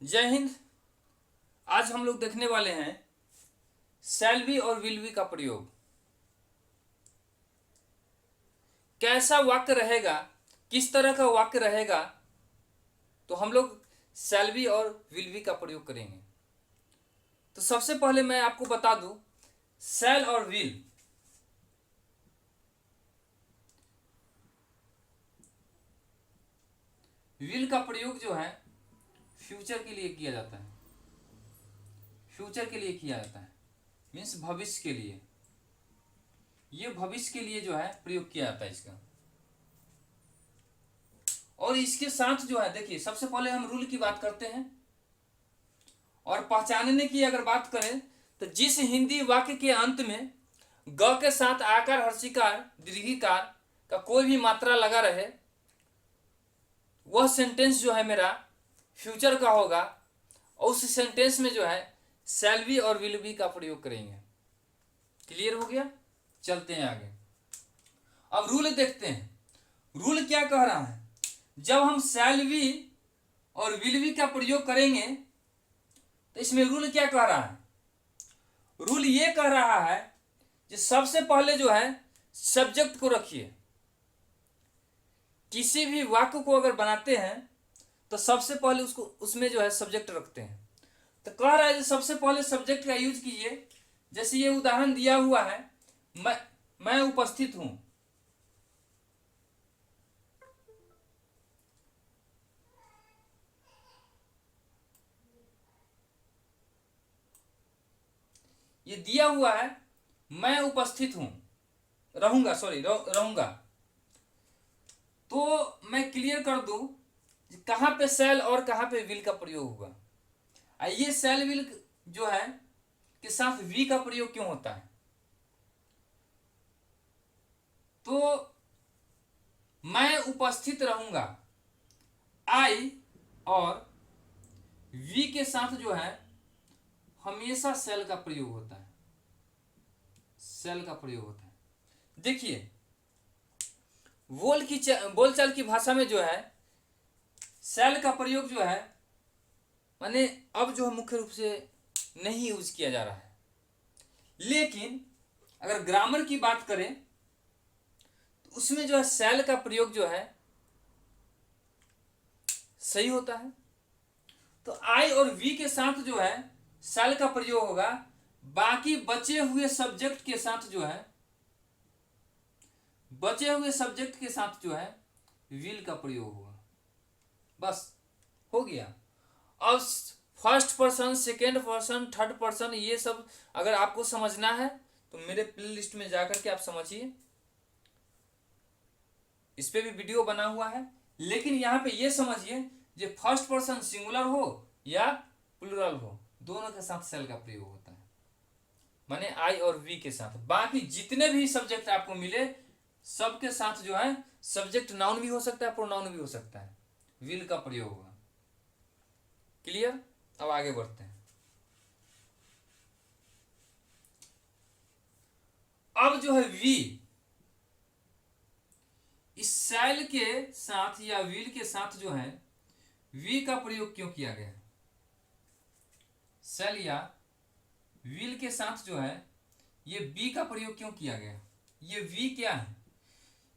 जय हिंद। आज हम लोग देखने वाले हैं शैल बी और विल बी का प्रयोग। कैसा वाक्य रहेगा, किस तरह का वाक्य रहेगा, तो हम लोग शैल बी और विल बी का प्रयोग करेंगे। तो सबसे पहले मैं आपको बता दूं, शैल और विल का प्रयोग जो है फ्यूचर के लिए किया जाता है। फ्यूचर के लिए किया जाता है मीन्स भविष्य के लिए। ये भविष्य के लिए जो है प्रयोग किया जाता है इसका। और इसके साथ जो है, देखिए, सबसे पहले हम रूल की बात करते हैं और पहचानने की अगर बात करें तो जिस हिंदी वाक्य के अंत में ग के साथ आकार, हर्षिकार, दीर्घिकार का कोई भी मात्रा लगा रहे, वह सेंटेंस जो है मेरा फ्यूचर का होगा और उस सेंटेंस में जो है शैल बी और विल बी का प्रयोग करेंगे। क्लियर हो गया? चलते हैं आगे। अब रूल देखते हैं। रूल क्या कह रहा है? जब हम शैल बी और विल बी का प्रयोग करेंगे तो इसमें रूल क्या कह रहा है? रूल ये कह रहा है कि सबसे पहले जो है सब्जेक्ट को रखिए। किसी भी वाक्य को अगर बनाते हैं तो सबसे पहले उसको उसमें जो है सब्जेक्ट रखते हैं। तो कह रहा है कि सबसे पहले सब्जेक्ट का यूज कीजिए। जैसे ये उदाहरण दिया हुआ है, मैं उपस्थित हूं। ये दिया हुआ है, मैं उपस्थित हूं, रहूंगा, सॉरी रहूंगा। तो मैं क्लियर कर दूं कहां पे शैल और कहां पे विल का प्रयोग होगा। ये शैल विल जो है के साथ वी का प्रयोग क्यों होता है? तो मैं उपस्थित रहूंगा, आई और वी के साथ जो है हमेशा शैल का प्रयोग होता है। शैल का प्रयोग होता है। देखिए, बोलचाल की भाषा में जो है शैल का प्रयोग जो है माने अब जो है मुख्य रूप से नहीं यूज किया जा रहा है। लेकिन अगर ग्रामर की बात करें तो उसमें जो है शैल का प्रयोग जो है सही होता है। तो आई और वी के साथ जो है शैल का प्रयोग होगा। बाकी बचे हुए सब्जेक्ट के साथ जो है जो है विल का प्रयोग होगा। बस हो गया। अब first person, second person, third person, ये सब अगर आपको समझना है तो मेरे प्लेलिस्ट में जाकर के आप समझिए। इस पे भी वीडियो बना हुआ है। लेकिन यहां पे ये समझिए जो फर्स्ट पर्सन सिंगुलर हो या प्लूरल हो, दोनों के साथ सेल का प्रयोग होता है। माने आई और वी के साथ। बाकी जितने भी सब्जेक्ट आपको मिले सबके साथ जो है सब्जेक्ट नाउन भी हो सकता है, प्रोनाउन भी हो सकता है, विल का प्रयोग होगा। क्लियर? अब आगे बढ़ते हैं। अब जो है वी, इस शैल के साथ या विल के साथ जो है वी का प्रयोग क्यों किया गया? शैल या विल के साथ जो है ये बी का प्रयोग क्यों किया गया? ये वी क्या है?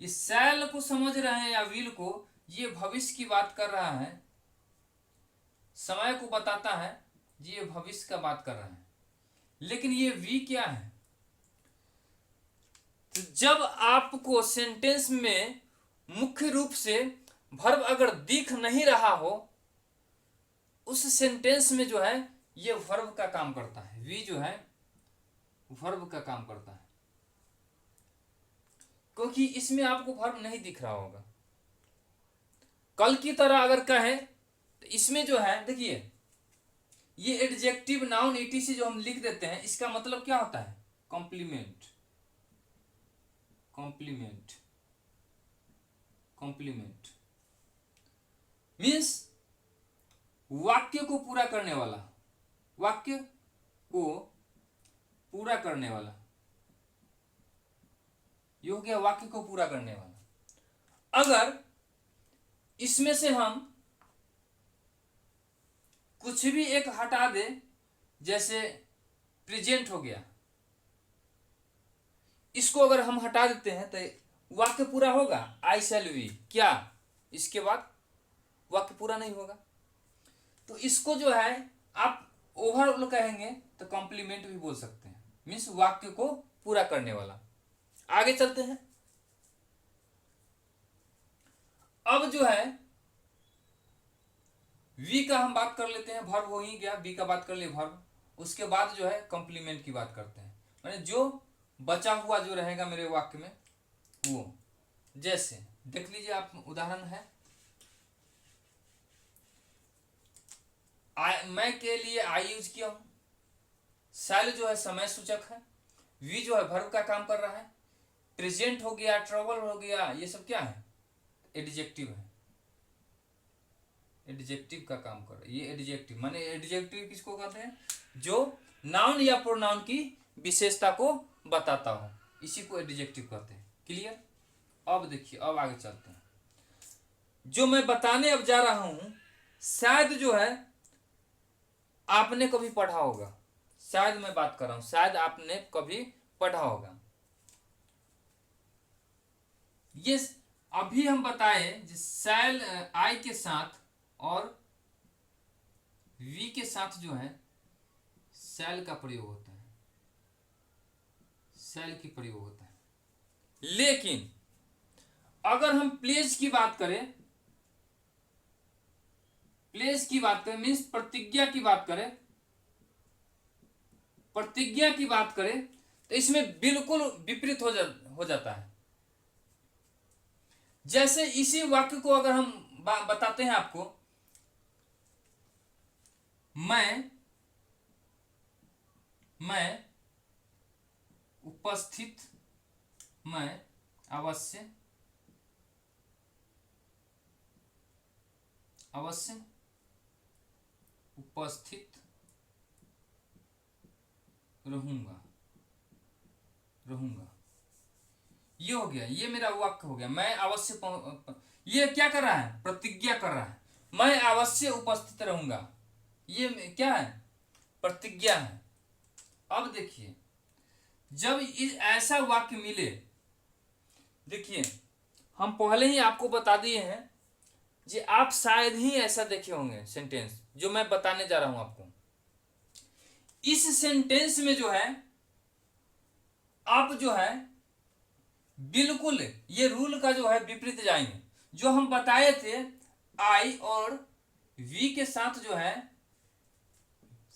ये शैल को समझ रहे हैं या विल को? ये भविष्य की बात कर रहा है, समय को बताता है, ये भविष्य का बात कर रहा है। लेकिन ये वी क्या है? तो जब आपको सेंटेंस में मुख्य रूप से वर्ब अगर दिख नहीं रहा हो, उस सेंटेंस में जो है ये वर्ब का काम करता है। वी जो है वर्ब का काम करता है, क्योंकि इसमें आपको वर्ब नहीं दिख रहा होगा। कल की तरह अगर कहें तो इसमें जो है, देखिए, ये एडजेक्टिव, नाउन, ईटीसी जो हम लिख देते हैं, इसका मतलब क्या होता है? कॉम्प्लीमेंट। कॉम्प्लीमेंट कॉम्प्लीमेंट मीन्स वाक्य को पूरा करने वाला। वाक्य को पूरा करने वाला, ये हो गया वाक्य को पूरा करने वाला। अगर इसमें से हम कुछ भी एक हटा दे, जैसे प्रेजेंट हो गया, इसको अगर हम हटा देते हैं तो वाक्य पूरा होगा। आई शैल बी, क्या इसके बाद वाक्य पूरा नहीं होगा। तो इसको जो है आप ओवरऑल कहेंगे तो कॉम्प्लीमेंट भी बोल सकते हैं, मीन्स वाक्य को पूरा करने वाला। आगे चलते हैं। अब जो है वी का हम बात कर लेते हैं, वर्ब हो ही गया, बी का बात कर लिए वर्ब, उसके बाद जो है कॉम्प्लीमेंट की बात करते हैं, माने जो बचा हुआ जो रहेगा मेरे वाक्य में वो। जैसे देख लीजिए आप, उदाहरण है मैं के लिए आई यूज किया हूं, शैल जो है समय सूचक है, वी जो है वर्ब का काम कर रहा है, प्रेजेंट हो गया, ट्रबल हो गया, ये सब क्या है, एडजेक्टिव है, एडजेक्टिव का काम कर रहा है। ये एडजेक्टिव माने एडजेक्टिव किसको कहते हैं, जो नाउन या प्रोनाउन की विशेषता को बताता हो, इसी को एडजेक्टिव कहते हैं। क्लियर। अब देखिए, अब आगे चलते हैं। जो मैं बताने अब जा रहा हूं, शायद जो है आपने कभी पढ़ा होगा, शायद मैं बात कर रहा हूं, शायद आपने कभी पढ़ा होगा। ये अभी हम बताए शैल आई के साथ और वी के साथ जो है शैल का प्रयोग होता है, शैल की प्रयोग होता है। लेकिन अगर हम प्लेज की बात करें, प्लेज की बात करें मीन्स प्रतिज्ञा की बात करें, प्रतिज्ञा की बात करें तो इसमें बिल्कुल विपरीत हो जाता है। जैसे इसी वाक्य को अगर हम बताते हैं आपको, मैं उपस्थित, मैं अवश्य उपस्थित रहूंगा, ये हो गया, ये मेरा वाक्य हो गया। मैं अवश्य, ये क्या कर रहा है, प्रतिज्ञा कर रहा है, मैं अवश्य उपस्थित रहूंगा, ये क्या है, प्रतिज्ञा है। अब देखिए, जब ऐसा वाक्य मिले, देखिए हम पहले ही आपको बता दिए हैं जी, आप शायद ही ऐसा देखे होंगे सेंटेंस जो मैं बताने जा रहा हूं आपको। इस सेंटेंस में जो है आप जो है बिल्कुल ये रूल का जो है विपरीत जाएंगे। जो हम बताए थे आई और वी के साथ जो है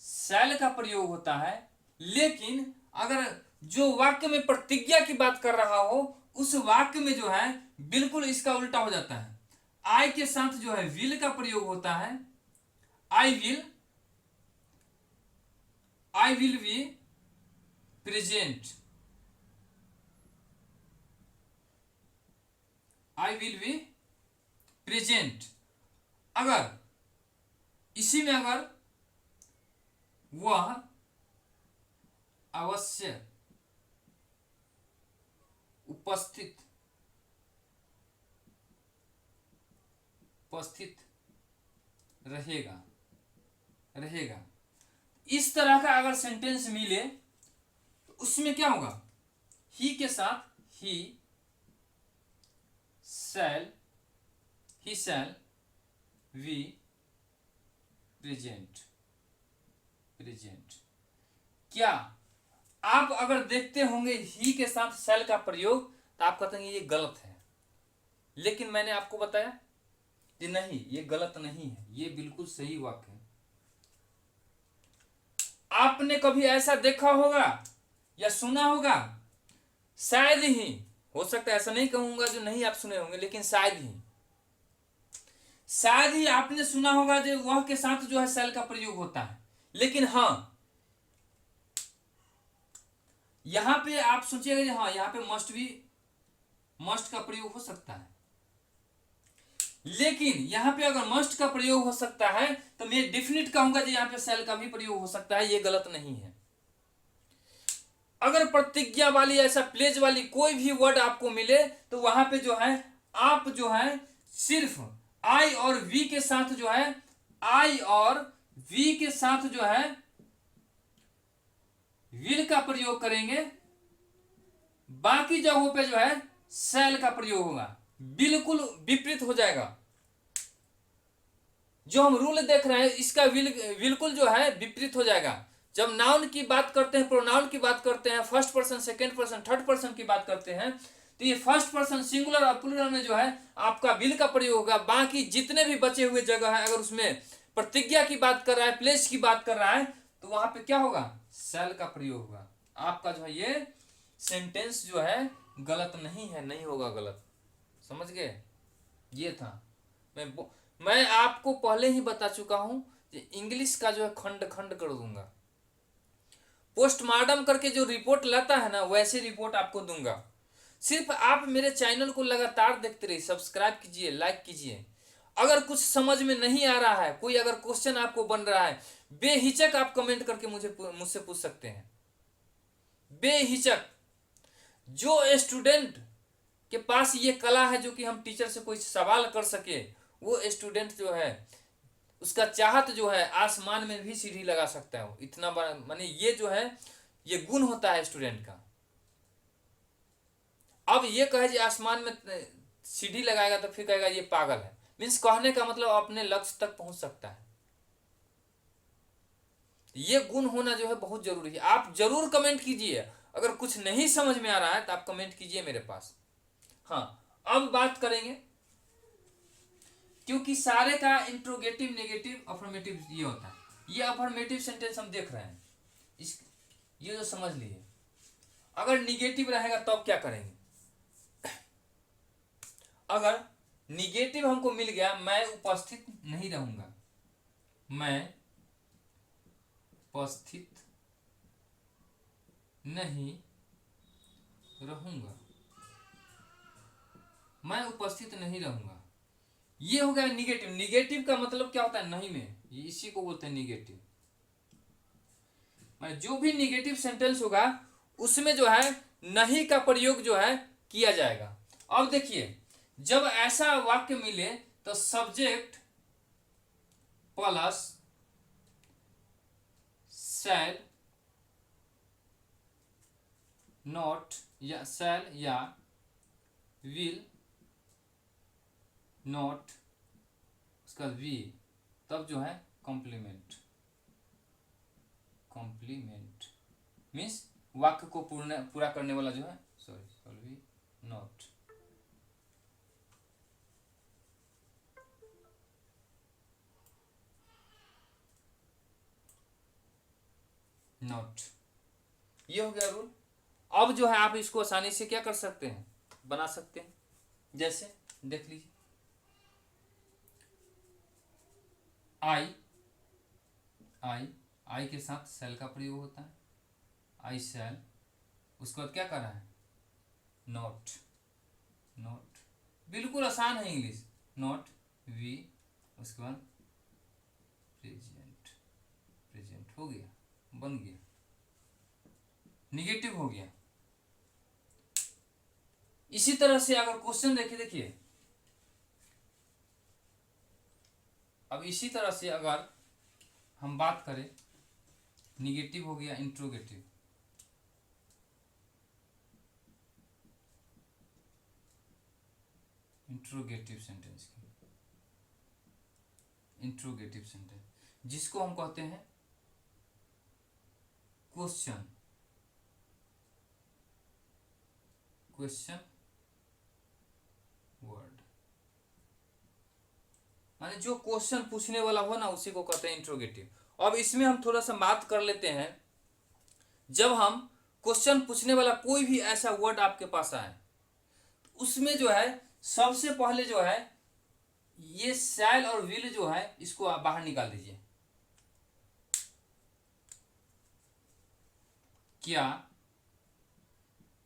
शैल का प्रयोग होता है, लेकिन अगर जो वाक्य में प्रतिज्ञा की बात कर रहा हो उस वाक्य में जो है बिल्कुल इसका उल्टा हो जाता है। आई के साथ जो है विल का प्रयोग होता है, I will be present, I will be present. अगर इसी में अगर वह अवश्य उपस्थित रहेगा, इस तरह का अगर सेंटेंस मिले तो उसमें क्या होगा, ही के साथ ही शैल बी प्रेजेंट। क्या आप अगर देखते होंगे ही के साथ शैल का प्रयोग तो आप कहते हैं ये गलत है, लेकिन मैंने आपको बताया कि नहीं, ये गलत नहीं है, ये बिल्कुल सही वाक्य है। आपने कभी ऐसा देखा होगा या सुना होगा, शायद ही, हो सकता है, ऐसा नहीं कहूंगा जो नहीं आप सुने होंगे, लेकिन शायद ही आपने सुना होगा जो वह के साथ जो है शैल का प्रयोग होता है। लेकिन हाँ, यहां पे आप सोचिएगा हाँ यहां पे मस्ट का प्रयोग हो सकता है, लेकिन यहां पे अगर मस्ट का प्रयोग हो सकता है तो मैं डेफिनेट कहूंगा कि यहां पे शैल का भी प्रयोग हो सकता है, ये गलत नहीं है। अगर प्रतिज्ञा वाली ऐसा प्लेज वाली कोई भी वर्ड आपको मिले तो वहां पे जो है आप जो है सिर्फ आई और वी के साथ जो है आई और वी के साथ जो है विल का प्रयोग करेंगे, बाकी जगहों पे जो है शैल का प्रयोग होगा। बिल्कुल विपरीत हो जाएगा। जो हम रूल देख रहे हैं इसका बिल्कुल जो है विपरीत हो जाएगा। जब नाउन की बात करते हैं, प्रोनाउन की बात करते हैं, first person, second person, third person की बात करते हैं, तो ये फर्स्ट पर्सन सिंगुलर और प्लूरल में जो है आपका विल का प्रयोग होगा। बाकी जितने भी बचे हुए जगह है, अगर उसमें प्रतिज्ञा की बात कर रहा है, प्लेस की बात कर रहा है, तो वहां पे क्या होगा, शैल का प्रयोग होगा। आपका जो है ये सेंटेंस जो है गलत नहीं है, नहीं होगा गलत। समझ गए? ये था। मैं आपको पहले ही बता चुका हूं कि इंग्लिश का जो है खंड खंड कर दूंगा। पोस्टमार्टम करके जो रिपोर्ट लाता है ना, वैसे रिपोर्ट आपको दूंगा। सिर्फ आप मेरे चैनल को लगातार देखते रहिए, सब्सक्राइब कीजिए, लाइक कीजिए। अगर कुछ समझ में नहीं आ रहा है, कोई अगर क्वेश्चन आपको बन रहा है, बेहिचक आप कमेंट करके मुझसे पूछ सकते हैं, बेहिचक। जो स्टूडेंट के पास ये कला है जो कि हम टीचर से कोई सवाल कर सके, वो स्टूडेंट जो है उसका चाहत जो है आसमान में भी सीढ़ी लगा सकता है। इतना बड़ा माने ये जो है ये गुण होता है स्टूडेंट का। अब ये कहे जी आसमान में सीढ़ी लगाएगा तो फिर कहेगा ये पागल है। मीन्स कहने का मतलब अपने लक्ष्य तक पहुंच सकता है। ये गुण होना जो है बहुत जरूरी है। आप जरूर कमेंट कीजिए। अगर कुछ नहीं समझ में आ रहा है तो आप कमेंट कीजिए मेरे पास। हाँ, अब बात करेंगे, क्योंकि सारे का इंट्रोगेटिव, नेगेटिव, अफर्मेटिव ये होता है। ये अफर्मेटिव सेंटेंस हम देख रहे हैं, इस ये जो समझ लिए। अगर निगेटिव रहेगा तब क्या करेंगे? अगर निगेटिव हमको मिल गया, मैं उपस्थित नहीं रहूंगा, मैं उपस्थित नहीं रहूंगा, मैं उपस्थित नहीं रहूंगा, ये हो गया निगेटिव। निगेटिव का मतलब क्या होता है? नहीं में, इसी को बोलते हैं निगेटिव। मैं जो भी निगेटिव सेंटेंस होगा उसमें जो है नहीं का प्रयोग जो है किया जाएगा। अब देखिए, जब ऐसा वाक्य मिले तो सब्जेक्ट प्लस शैल नॉट या शैल या विल नॉट, उसका वी, तब जो है कॉम्प्लीमेंट। कॉम्प्लीमेंट मीन्स वाक्य को पूरा करने वाला जो है, सॉरी नॉट। नॉट, ये हो गया रूल। अब जो है आप इसको आसानी से क्या कर सकते हैं, बना सकते हैं। जैसे देख लीजिए, आई, आई के साथ शैल का प्रयोग होता है, आई शैल। उसके बाद क्या कर रहा है, नॉट। नॉट बिल्कुल आसान है इंग्लिश। नॉट वी, उसके बाद प्रेजेंट। प्रेजेंट हो गया, बन गया, निगेटिव हो गया। इसी तरह से अगर क्वेश्चन देखिए, अब इसी तरह से अगर हम बात करें, निगेटिव हो गया इंट्रोगेटिव। इंट्रोगेटिव सेंटेंस की, इंट्रोगेटिव सेंटेंस जिसको हम कहते हैं क्वेश्चन, क्वेश्चन वर्ड, माने जो क्वेश्चन पूछने वाला हो ना उसी को कहते हैं इंट्रोगेटिव। अब इसमें हम थोड़ा सा बात कर लेते हैं, जब हम क्वेश्चन पूछने वाला कोई भी ऐसा वर्ड आपके पास आए, तो उसमें जो है सबसे पहले जो है ये शैल और विल जो है इसको आप बाहर निकाल दीजिए। क्या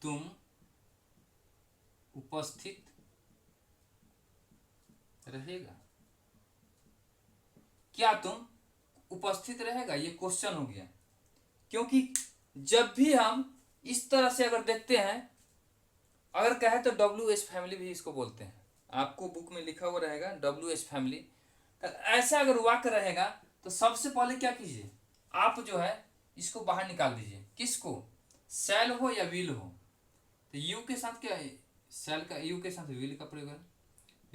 तुम उपस्थित रहेगा? क्या तुम उपस्थित रहेगा, ये क्वेश्चन हो गया। क्योंकि जब भी हम इस तरह से अगर देखते हैं, अगर कहे तो WH फैमिली भी इसको बोलते हैं, आपको बुक में लिखा हुआ रहेगा WH फैमिली। ऐसा अगर वाक्य रहेगा तो सबसे पहले क्या कीजिए, आप जो है इसको बाहर निकाल दीजिए। किसको? शैल हो या विल हो। तो यू के साथ क्या है, शैल का यू के साथ विल का प्रयोग है।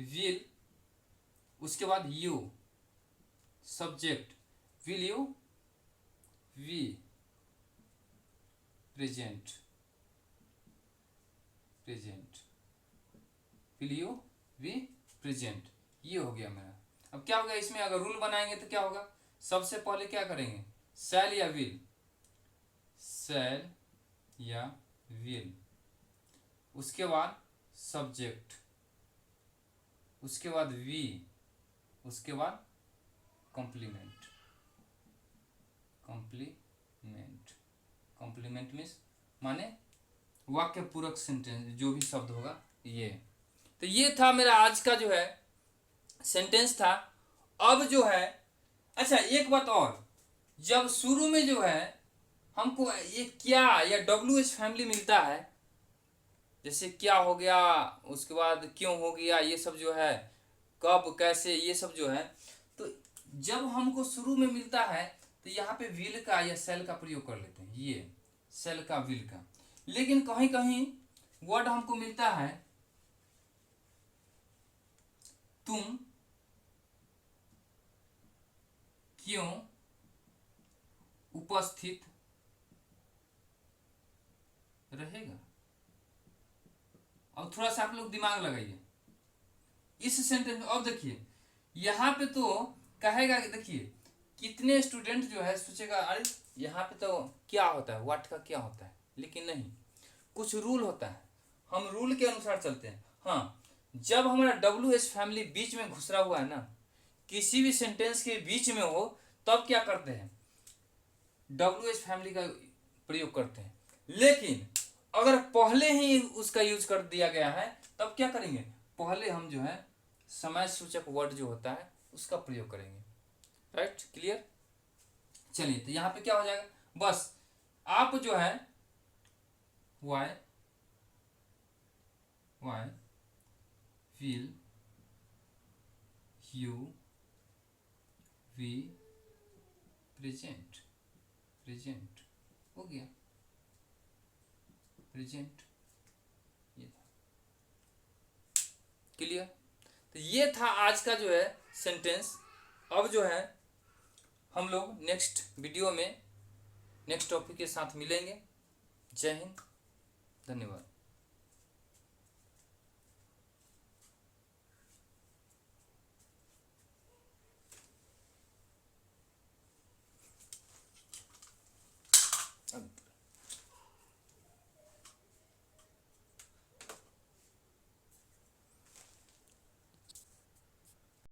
विल, उसके बाद you subject, will you we present, present, will you we present, ये हो गया मेरा। अब क्या होगा इसमें, अगर रूल बनाएंगे तो क्या होगा, सबसे पहले क्या करेंगे, शैल या विल, शैल या विल, उसके बाद सब्जेक्ट, उसके बाद वी, उसके बाद कॉम्प्लीमेंट, कॉम्प्लीमेंट, कॉम्प्लीमेंट मीन्स माने वाक्य पूरक सेंटेंस, जो भी शब्द होगा ये। तो ये था मेरा आज का जो है सेंटेंस था। अब जो है, अच्छा एक बात और, जब शुरू में जो है हमको ये क्या या WH फैमिली मिलता है, जैसे क्या हो गया, उसके बाद क्यों हो गया, ये सब जो है कब कैसे, ये सब जो है, तो जब हमको शुरू में मिलता है तो यहाँ पे विल का या सेल का प्रयोग कर लेते हैं, ये सेल का विल का। लेकिन कहीं कहीं वर्ड हमको मिलता है तुम क्यों उपस्थित रहेगा। अब थोड़ा सा आप लोग दिमाग लगाइए इस सेंटेंस में। अब देखिए यहाँ पे तो कहेगा कि देखिए कितने स्टूडेंट जो है सोचेगा अरे यहाँ पे तो क्या होता है, व्हाट का क्या होता है, लेकिन नहीं, कुछ रूल होता है, हम रूल के अनुसार चलते हैं। हाँ, जब हमारा WH फैमिली बीच में घुसरा हुआ है ना, किसी भी सेंटेंस के बीच में हो, तब क्या करते हैं, WH फैमिली का प्रयोग करते हैं। लेकिन अगर पहले ही उसका यूज कर दिया गया है, तब क्या करेंगे, पहले हम जो है समय सूचक वर्ड जो होता है उसका प्रयोग करेंगे। Right, clear. चलिए तो यहाँ पे क्या हो जाएगा, बस आप जो है why will you we present, present हो गया, प्रेजेंट, ये था। क्लियर। तो ये था आज का जो है सेंटेंस। अब जो है हम लोग नेक्स्ट वीडियो में नेक्स्ट टॉपिक के साथ मिलेंगे। जय हिंद, धन्यवाद।